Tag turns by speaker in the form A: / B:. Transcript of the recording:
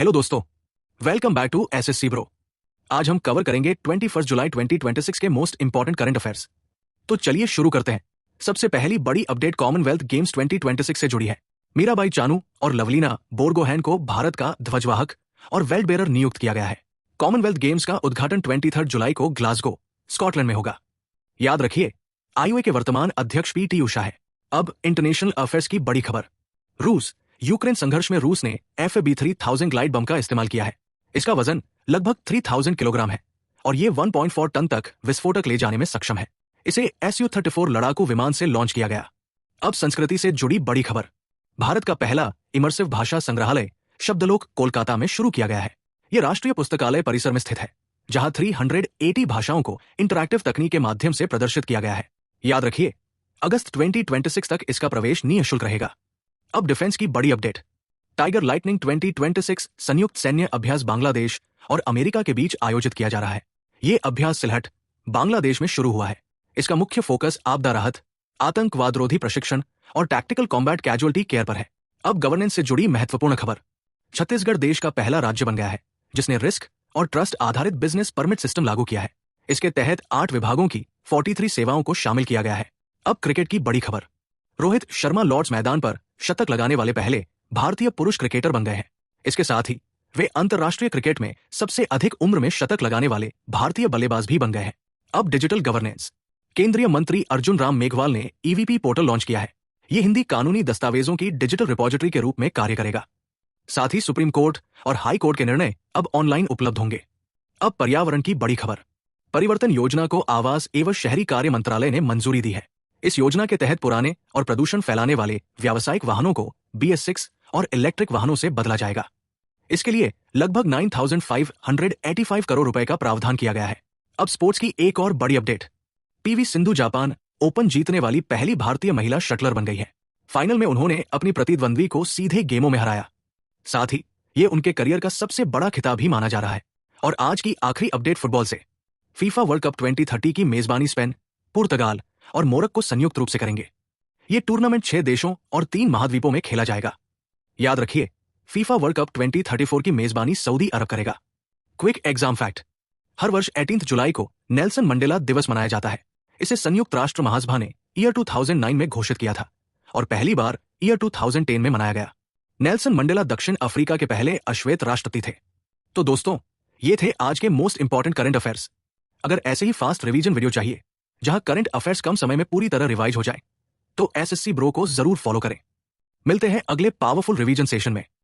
A: Hello दोस्तों, welcome back to SSC bro. आज हम कवर करेंगे 21 जुलाई 2026 के मोस्ट इंपॉर्टेंट करंट अफेयर्स। तो चलिए शुरू करते हैं। सबसे पहली बड़ी अपडेट कॉमनवेल्थ गेम्स 2026 से जुड़ी है। मीराबाई चानू और लवलीना बोरगोहेन को भारत का ध्वजवाहक और वेल्ट बेरर नियुक्त किया गया है। कॉमनवेल्थ गेम्स का उद्घाटन 23 जुलाई को ग्लासगो, स्कॉटलैंड में होगा। याद रखिए, आईओए के वर्तमान अध्यक्ष पीटी उषा है। अब इंटरनेशनल अफेयर्स की बड़ी खबर। रूस यूक्रेन संघर्ष में रूस ने FAB-3000 ग्लाइड बम का इस्तेमाल किया है। इसका वजन लगभग 3000 किलोग्राम है और ये 1.4 टन तक विस्फोटक ले जाने में सक्षम है। इसे Su-34 लड़ाकू विमान से लॉन्च किया गया। अब संस्कृति से जुड़ी बड़ी खबर। भारत का पहला इमर्सिव भाषा संग्रहालय शब्दलोक कोलकाता में शुरू किया गया है। यह राष्ट्रीय पुस्तकालय परिसर में स्थित है, जहां 380 भाषाओं को इंटरैक्टिव तकनीक के माध्यम से प्रदर्शित किया गया है। याद रखिए, अगस्त 2026 तक इसका प्रवेश निःशुल्क रहेगा। अब डिफेंस की बड़ी अपडेट। टाइगर लाइटनिंग 2026 संयुक्त सैन्य अभ्यास बांग्लादेश और अमेरिका के बीच आयोजित किया जा रहा है। ये अभ्यास सिलहट, बांग्लादेश में शुरू हुआ है। इसका मुख्य फोकस आपदा राहत, आतंकवादरोधी प्रशिक्षण और टैक्टिकल कॉम्बैट कैजुअल्टी केयर पर है। अब गवर्नेंस से जुड़ी महत्वपूर्ण खबर। छत्तीसगढ़ देश का पहला राज्य बन गया है जिसने रिस्क और ट्रस्ट आधारित बिजनेस परमिट सिस्टम लागू किया है। इसके तहत 8 विभागों की 43 सेवाओं को शामिल किया गया है। अब क्रिकेट की बड़ी खबर। रोहित शर्मा लॉर्ड्स मैदान पर शतक लगाने वाले पहले भारतीय पुरुष क्रिकेटर बन गए हैं। इसके साथ ही वे अंतर्राष्ट्रीय क्रिकेट में सबसे अधिक उम्र में शतक लगाने वाले भारतीय बल्लेबाज भी बन गए हैं। अब डिजिटल गवर्नेंस। केंद्रीय मंत्री अर्जुन राम मेघवाल ने ईवीपी पोर्टल लॉन्च किया है। ये हिंदी कानूनी दस्तावेजों की डिजिटल रिपोजिटरी के रूप में कार्य करेगा। साथ ही सुप्रीम कोर्ट और हाई कोर्ट के निर्णय अब ऑनलाइन उपलब्ध होंगे। अब पर्यावरण की बड़ी खबर। परिवर्तन योजना को आवास एवं शहरी कार्य मंत्रालय ने मंजूरी दी है। इस योजना के तहत पुराने और प्रदूषण फैलाने वाले व्यावसायिक वाहनों को BS6 और इलेक्ट्रिक वाहनों से बदला जाएगा। इसके लिए लगभग 9,585 करोड़ रुपए का प्रावधान किया गया है। अब स्पोर्ट्स की एक और बड़ी update. PV Sindhu Japan open जीतने वाली पहली भारतीय महिला शटलर बन गई है। फाइनल में उन्होंने अपनी प्रतिद्वंद्वी को सीधे गेमों में हराया। साथ ही ये उनके करियर का सबसे बड़ा खिताब ही माना जा रहा है। और आज की आखिरी अपडेट फुटबॉल से। फीफा वर्ल्ड कप 2030 की मेजबानी स्पेन, पुर्तगाल और मोरक्को संयुक्त रूप से करेंगे। ये टूर्नामेंट 6 देशों और 3 महाद्वीपों में खेला जाएगा। याद रखिए, फीफा वर्ल्ड कप 2034 की मेजबानी सऊदी अरब करेगा। Quick exam fact. हर वर्ष 18 जुलाई को नेल्सन मंडेला दिवस मनाया जाता है। इसे संयुक्त राष्ट्र महासभा ने ईयर 2009 में घोषित किया था और पहली बार ईयर 2010 में मनाया गया। नेल्सन मंडेला दक्षिण अफ्रीका के पहले अश्वेत राष्ट्रपति थे। तो दोस्तों, ये थे आज के मोस्ट इंपॉर्टेंट करंट अफेयर्स। अगर ऐसे ही फास्ट रिवीजन वीडियो चाहिए जहां करंट अफेयर्स कम समय में पूरी तरह रिवाइज हो जाए, तो एसएससी ब्रो को जरूर फॉलो करें। मिलते हैं अगले पावरफुल रिवीजन सेशन में।